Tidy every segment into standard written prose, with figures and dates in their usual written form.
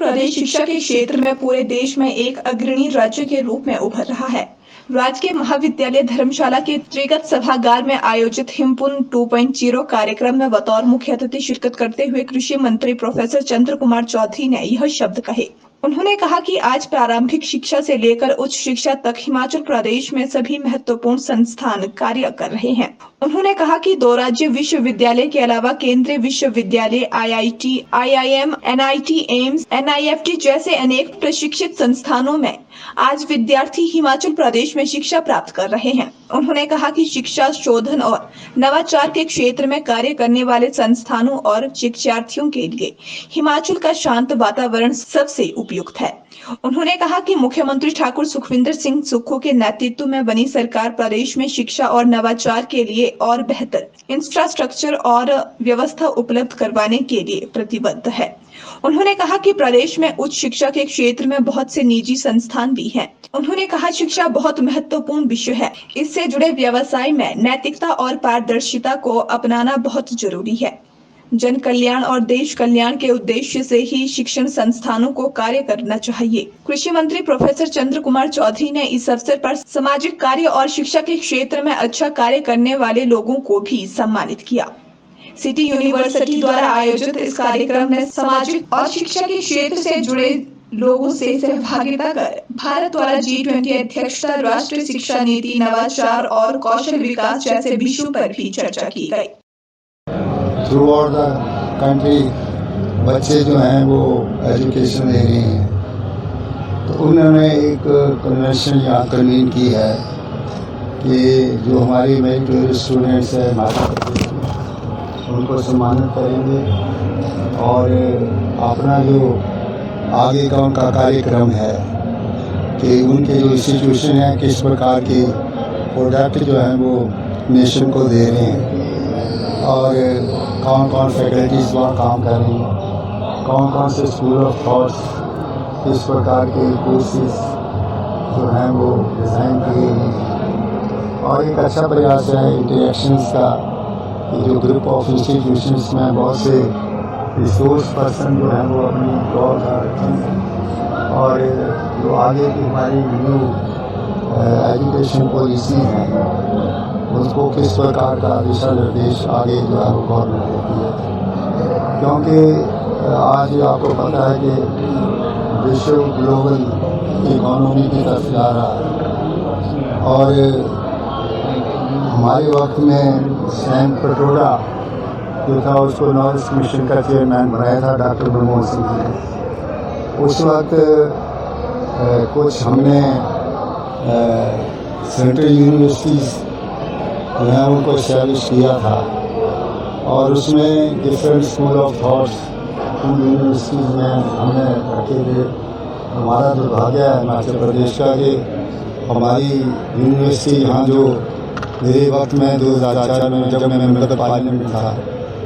प्रदेश शिक्षा के क्षेत्र में पूरे देश में एक अग्रणी राज्य के रूप में उभर रहा है। राज्य के महाविद्यालय धर्मशाला के त्रिगत सभागार में आयोजित हिमपुन 2.0 कार्यक्रम में बतौर मुख्य अतिथि शिरकत करते हुए कृषि मंत्री प्रोफेसर चंद्र कुमार चौधरी ने यह शब्द कहे। उन्होंने कहा कि आज प्रारंभिक शिक्षा से लेकर उच्च शिक्षा तक हिमाचल प्रदेश में सभी महत्वपूर्ण संस्थान कार्य कर रहे हैं। उन्होंने कहा कि 2 राज्य विश्वविद्यालय के अलावा केंद्रीय विश्वविद्यालय, IIT, IIM, NIT, AIIMS, NIFT जैसे अनेक प्रशिक्षित संस्थानों में आज विद्यार्थी हिमाचल प्रदेश में शिक्षा प्राप्त कर रहे हैं। उन्होंने कहा कि शिक्षा, शोधन और नवाचार के क्षेत्र में कार्य करने वाले संस्थानों और शिक्षार्थियों के लिए हिमाचल का शांत वातावरण सबसे उपयुक्त है। उन्होंने कहा कि मुख्यमंत्री ठाकुर सुखविंदर सिंह सुक्खू के नेतृत्व में बनी सरकार प्रदेश में शिक्षा और नवाचार के लिए और बेहतर इंफ्रास्ट्रक्चर और व्यवस्था उपलब्ध करवाने के लिए प्रतिबद्ध है। उन्होंने कहा कि प्रदेश में उच्च शिक्षा के क्षेत्र में बहुत से निजी संस्थान भी हैं। उन्होंने कहा शिक्षा बहुत महत्वपूर्ण विषय है। इससे जुड़े व्यवसाय में नैतिकता और पारदर्शिता को अपनाना बहुत जरूरी है। जन कल्याण और देश कल्याण के उद्देश्य से ही शिक्षण संस्थानों को कार्य करना चाहिए। कृषि मंत्री प्रोफेसर चंद्र कुमार चौधरी ने इस अवसर पर सामाजिक कार्य और शिक्षा के क्षेत्र में अच्छा कार्य करने वाले लोगों को भी सम्मानित किया। सिटी यूनिवर्सिटी द्वारा आयोजित इस कार्यक्रम में सामाजिक और शिक्षा के क्षेत्र से जुड़े लोगों से सहभागिता कर भारत द्वारा G20 अध्यक्षता, राष्ट्रीय शिक्षा नीति, नवाचार और कौशल विकास जैसे विषयों पर भी चर्चा की गई। थ्रू आउट द कंट्री बच्चे जो हैं वो एजुकेशन ले रहे हैं, तो उन्होंने एक कन्वेंशन यहाँ कन्वीन की है कि जो हमारी मेरिटोरियस स्टूडेंट्स हैं उनको सम्मानित करेंगे और अपना जो आगे का उनका कार्यक्रम है कि उनके जो इंस्टीट्यूशन है किस प्रकार के प्रोडक्ट जो हैं वो नेशन को दे रहे हैं और कौन कौन फैकल्टीज़ वहाँ काम कर रही हैं, कौन कौन से स्कूल ऑफ थॉट्स किस प्रकार के कोर्सेज जो हैं वो डिज़ाइन किए हैं और एक अच्छा प्रयास है इंटरेक्शंस का कि जो ग्रुप ऑफ इंस्टीट्यूशंस में बहुत से रिसोर्स पर्सन जो हैं वो अपनी जॉब रखें और जो आगे की हमारी न्यू एजुकेशन पॉलिसी हैं उसको किस प्रकार का दिशा निर्देश आगे जो है वो गवर्नमेंट देती है, क्योंकि आज आपको पता है कि विश्व ग्लोबल इकोनॉमी की तरफ जा रहा है और हमारे वक्त में सैम पटोड़ा जो था उसको नॉर्थ मिशन का चेयरमैन बनाया था डॉक्टर मनमोहन सिंह ने। उस वक्त कुछ हमने सेंट्रल यूनिवर्सिटीज़ जो है उनको इस्टेब्लिश किया था और उसमें डिफरेंट स्कूल ऑफ थॉट्स उन यूनिवर्सिटीज़ में हमने रखे थे। हमारा दुर्भाग्य है हिमाचल प्रदेश का कि हमारी यूनिवर्सिटी यहाँ जो मेरे वक्त में 2004 में जब मैं मेंबर पार्लियामेंट था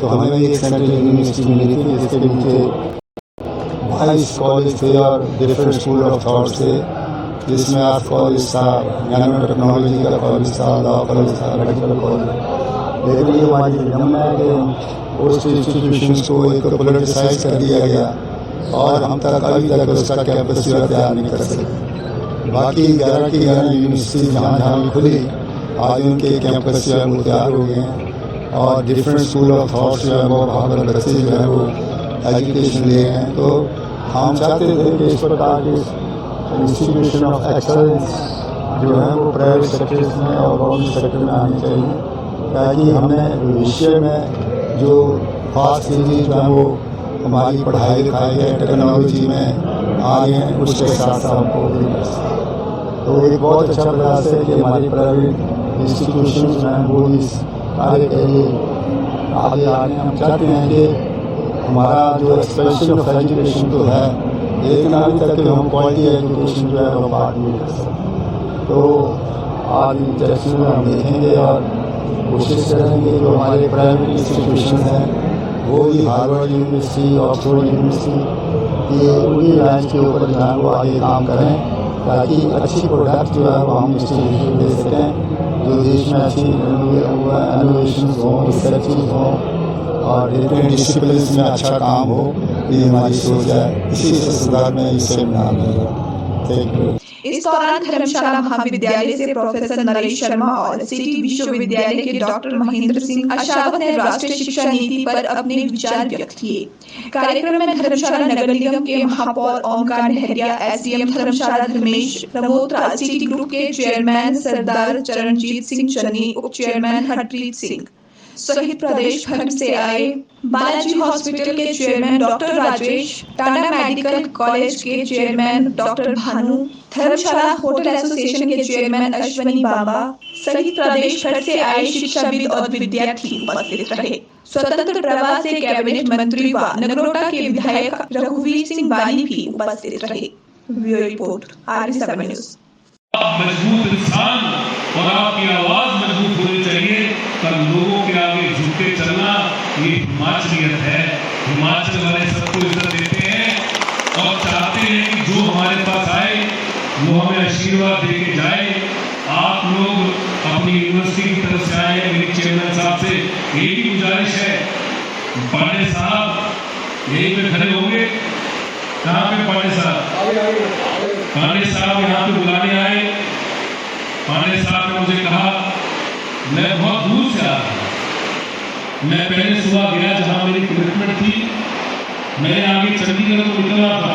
तो हमें एक सेंट्रल यूनिवर्सिटी मिली थी जिसके नीचे 22 कॉलेज थे और डिफरेंट स्कूल ऑफ थॉट्स थे, जिसमें आर्ट्स कॉलेज था, नैनो टेक्नोलॉजी का कॉलेज था, लॉ कॉलेज था, मेडिकल कॉलेज। लेकिन ये हमारी विडम्बना है कि उस इंस्टीट्यूशंस को एक पोलिटिसाइज कर दिया गया और हम तक अभी तक उसका कैंपस जो तैयार नहीं कर सके। बाकी 11 की 11 यूनिवर्सिटी जहाँ जहाँ भी खुली आज उनके कैंपस जो है वो तैयार हो गए हैं और डिफरेंट स्कूल ऑफ थॉट्स जो है वो वहाँ पर बच्चे जो है वो एजुकेशन ले रहे हैं। तो हम चाहते थे कि इस प्रकार के इंस्टीट्यूशन ऑफ एक्सलेंस जो है वो प्राइवेट सेक्टर्स में और गवर्नमेंट सेक्टर में आनी चाहिए, ताकि हमें भविष्य में जो खास चीज़ें जो है वो हमारी पढ़ाई लिखाई है टेक्नोलॉजी में आगे हैं उसके साथ साथ हमको भी कर सकें। तो एक बहुत अच्छा प्रयास है कि हमारी प्राइवेट इंस्टीट्यूशन जो हैं वो इस कार्य के लिए आगे आ रहे हैं। हम चाहते हैं कि हमारा जो एक्सपेंशन ऑफ एजुकेशन तो है, लेकिन अभी तक हम क्वालिटी एजुकेशन जो है वो बात नहीं कर सकते। तो आज इंटरेक्शन में हम देखेंगे और कोशिश करेंगे जो हमारे प्राइवेट इंस्टीट्यूशन हैं वो भी हार्वर्ड यूनिवर्सिटी, ऑक्सफोर्ड यूनिवर्सिटी ये उन्हीं लाइन के ऊपर जो है वो आगे काम करें, ताकि अच्छी प्रोडक्ट जो है वो हम इंस्टीट्यूशन दे सकें जो देश में अच्छी इनोवेशन हों, रिसर्च हों और डिफरेंट डिसिप्लिन में अच्छा काम हो। ये हमारी सोच है, इसी से सुधार में इस सेमिनार में। Thank you. इस दौरान धर्मशाला महाविद्यालय से प्रोफेसर नरेश शर्मा और सिटी विश्वविद्यालय के डॉक्टर महेंद्र सिंह अशावत ने राष्ट्रीय शिक्षा नीति पर अपने विचार व्यक्त किए। कार्यक्रम में धर्मशाला नगर निगम के महापौर ओमकार नहरिया, एसडीएम धर्मशाला धर्मेश प्रमोत्रा, सिटी ग्रुप के चेयरमैन सरदार चरणजीत सिंह चन्नी, उप चेयरमैन हरप्रीत सिंह सहित प्रदेश भर से आए बालाजी हॉस्पिटल के chairman doctor Rajesh, Tata medical college के चेयरमैन डॉक्टर भानु, धर्मशाला होटल एसोसिएशन के चेयरमैन अश्वनी बाबा सहित प्रदेश भर से आए शिक्षाविद और विद्यार्थी उपस्थित रहे। स्वतंत्र प्रभार से कैबिनेट मंत्री व नगरोटा के विधायक रघुवीर सिंह बाली भी उपस्थित रहे। Bureau report RV7 news. मजबूत इंसान और आपकी आवाज मजबूत होनी चाहिए, तब लोगों के आगे झुक के चलना ये हिमाचलियत है। हिमाचल वाले सबको इज्जत देते हैं और चाहते हैं कि जो हमारे पास आए वो हमें आशीर्वाद दे के जाए। आप लोग अपनी यूनिवर्सिटी की तरफ से आए हैं। मेरे चेयरमैन साहब से एक ही गुजारिश है, पांडे साहब यहीं पे खड़े होंगे। कहाँ पे पांडे साहब? पांडे साहब यहाँ पे बुलाने आए। पांडे साहब ने मुझे कहा, मैं बहुत दूर से आ रहा हूँ, मैं पहले सुबह गया जहाँ मेरी कमिटमेंट थी, मैंने आगे चंडीगढ़ को निकल रहा था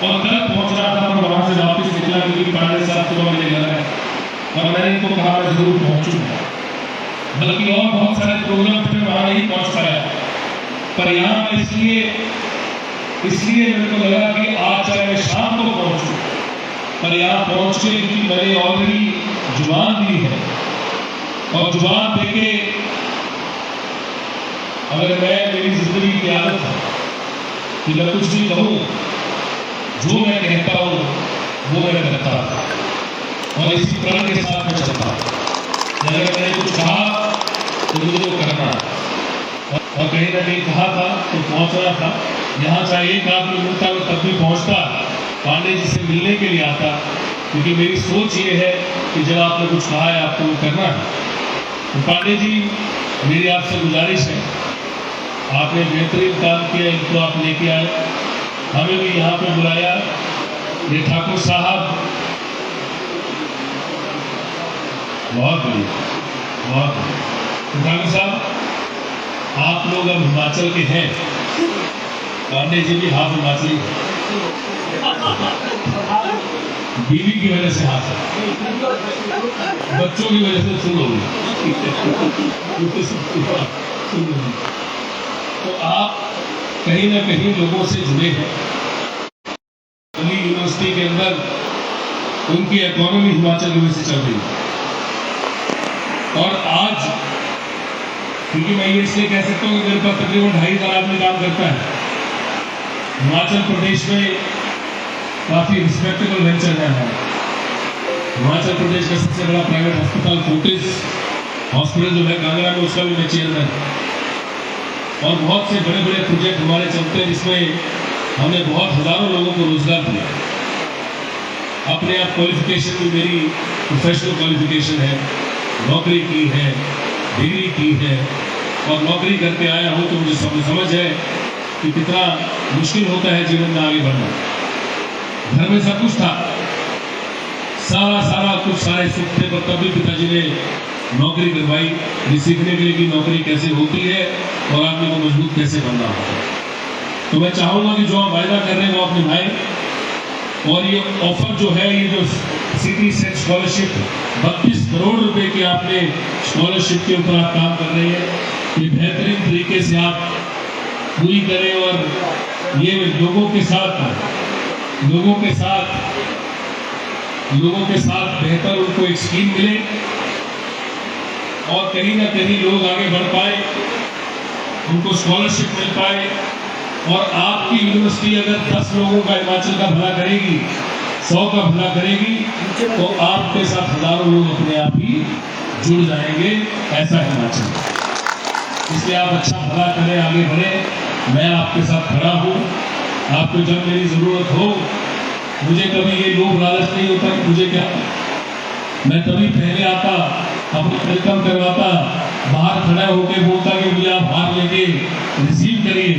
और कल पहुँच रहा था, पर वहाँ से वापस निकला क्योंकि पांडे साहब सुबह मेरे घर है और मैंने इनको कहा मैं जरूर पहुँचूंगा। बल्कि और बहुत सारे प्रोग्राम थे, वहाँ नहीं पहुँच पाया, पर यहाँ इसलिए मेरे को लगा कि आज चाहे मैं शाम को पहुंचूं, पर यहाँ पहुंच के क्योंकि मैंने ऑलरेडी जुबान दी है और जुबान देके अगर मेरी जिंदगी की आदत है कि मैं कुछ भी कहूँ, जो मैं कहता हूँ वो मैं करता हूँ और इसी प्रण के साथ मैं चलता हूँ। अगर मैंने कुछ कहा तो मुझे वो करना है और कहीं ना कहीं कहा था तो पहुंच रहा था। यहाँ चाहे एक आदमी मिलता मैं तब भी पहुंचता, पांडे जी से मिलने के लिए आता, क्योंकि मेरी सोच ये है कि जब आपने कुछ कहा है आपको वो करना है। तो पांडे जी मेरी आपसे गुजारिश है, आपने बेहतरीन काम किया, इनको आप लेके आए, हमें भी यहाँ पे बुलाया। ये ठाकुर साहब बहुत बढ़िया। ठाकुर साहब आप लोग अब हिमाचल के हैं, पांडे जी भी हाथ हिमाचली, बीवी की वजह से हाथ है, बच्चों की वजह से सुन होगी। तो आप कहीं ना कहीं लोगों से जुड़े हैं। दिल्ली यूनिवर्सिटी के अंदर उनकी इकोनॉमी हिमाचल की वजह से चल रही है और आज क्योंकि मैं ये इसलिए कह सकता हूँ कि मेरे पास तकरीबन 2,500 आदमी काम करता है। हिमाचल प्रदेश में काफी रिस्पेक्टेबल वेंचर है हमारा। हिमाचल प्रदेश का सबसे बड़ा प्राइवेट हॉस्पिटल फोर्टिस हॉस्पिटल जो है कांगड़ा में, उसका भी मैं चेयरमैन और बहुत से बड़े बड़े प्रोजेक्ट हमारे चलते हैं जिसमें हमने बहुत हजारों लोगों को रोजगार दिया। अपने आप क्वालिफिकेशन भी मेरी प्रोफेशनल क्वालिफिकेशन है, नौकरी की है, डिग्री की है और नौकरी करके आया हूँ, तो मुझे समझ है कि कितना मुश्किल होता है जीवन में आगे बढ़ना। घर में सब कुछ था, सारा कुछ, सारे सुख थे, पर तभी पिताजी ने नौकरी करवाई, ये सीखने के लिए कि नौकरी कैसे होती है और आदमी को मजबूत कैसे बनना होता है। तो मैं चाहूँगा कि जो हम वायदा कर रहे हैं वो अपने भाई और ये ऑफर जो है, ये जो सिटी सेट स्कॉलरशिप 32 करोड़ रुपए की आपने स्कॉलरशिप के ऊपर आप काम कर रहे हैं, ये बेहतरीन तरीके से आप पूरी करें और ये लोगों के साथ बेहतर उनको एक स्कीम मिले और कहीं ना कहीं लोग आगे बढ़ पाए, उनको स्कॉलरशिप मिल पाए। और आपकी यूनिवर्सिटी अगर 10 लोगों का हिमाचल का भला करेगी, 100 का भला करेगी, तो आपके साथ हजारों लोग अपने आप ही जुड़ जाएंगे। ऐसा हिमाचल, इसलिए आप अच्छा भला करें, आगे बढ़े। मैं आपके साथ खड़ा हूँ, आपको जब मेरी जरूरत हो, मुझे कभी ये लोभ लालच नहीं होता कि मुझे क्या, मैं तभी पहले आता, अपनी वेलकम करवाता, बाहर खड़ा होकर बोलता कि मुझे आप हाथ लेके रिसीव करिए।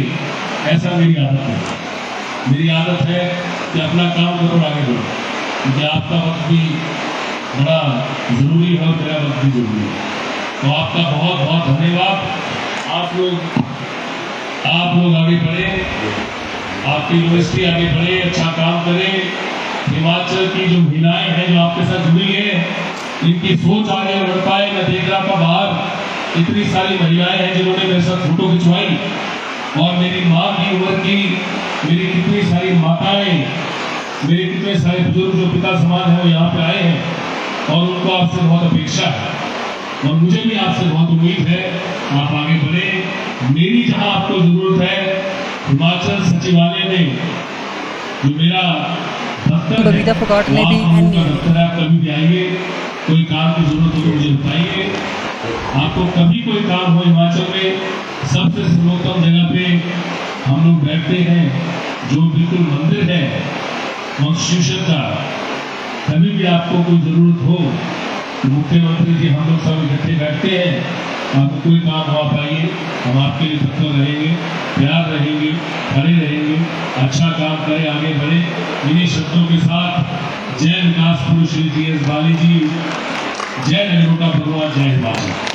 ऐसा मेरी आदत है। मेरी आदत है कि अपना काम करो और आगे बढ़ो, क्योंकि आपका वक्त भी बड़ा ज़रूरी है और मेरा वक्त भी ज़रूरी है। तो आपका बहुत बहुत धन्यवाद। आप लोग आगे बढ़े, आपकी यूनिवर्सिटी आगे बढ़े, अच्छा काम करे। हिमाचल की जो महिलाएं हैं जो आपके साथ जुड़ी है, इनकी सोच आगे बढ़ पाए। मैं देख रहा था बाहर इतनी सारी महिलाएं हैं जिन्होंने मेरे साथ फोटो खिंचवाई, और मेरी माँ की उम्र की मेरी कितनी सारी माताएं, मेरे कितने सारे बुजुर्ग जो पिता समान है वो यहाँ पे आए हैं, और उनको आपसे बहुत अपेक्षा है और मुझे भी आपसे बहुत उम्मीद है। आप आगे बढ़े। मेरी जहाँ आपको जरूरत है, हिमाचल सचिवालय में जो मेरा दफ्तर है, बबीता फोगाट ने भी वहाँ अन्य- का दफ्तर है, आप कभी भी आइए, कोई काम की जरूरत हो तो मुझे बताइए। आपको कभी कोई काम हो हिमाचल में, सबसे सर्वोत्तम जगह पे हम लोग बैठते हैं, जो बिल्कुल मंदिर है कॉन्स्टिट्यूशन का। कभी भी आपको कोई जरूरत हो तो मुख्यमंत्री जी हम लोग सब इकट्ठे बैठते हैं। आपको कोई काम हो आप आइए, हम आपके लिए तत्पर रहेंगे, प्यार रहेंगे, खड़े रहेंगे। अच्छा काम करें, आगे बढ़े। इन्हीं शब्दों के साथ जय विकास पुरुष श्री जी एस बाली जी, जय नगरोटा भगवान, जय हिमाचल।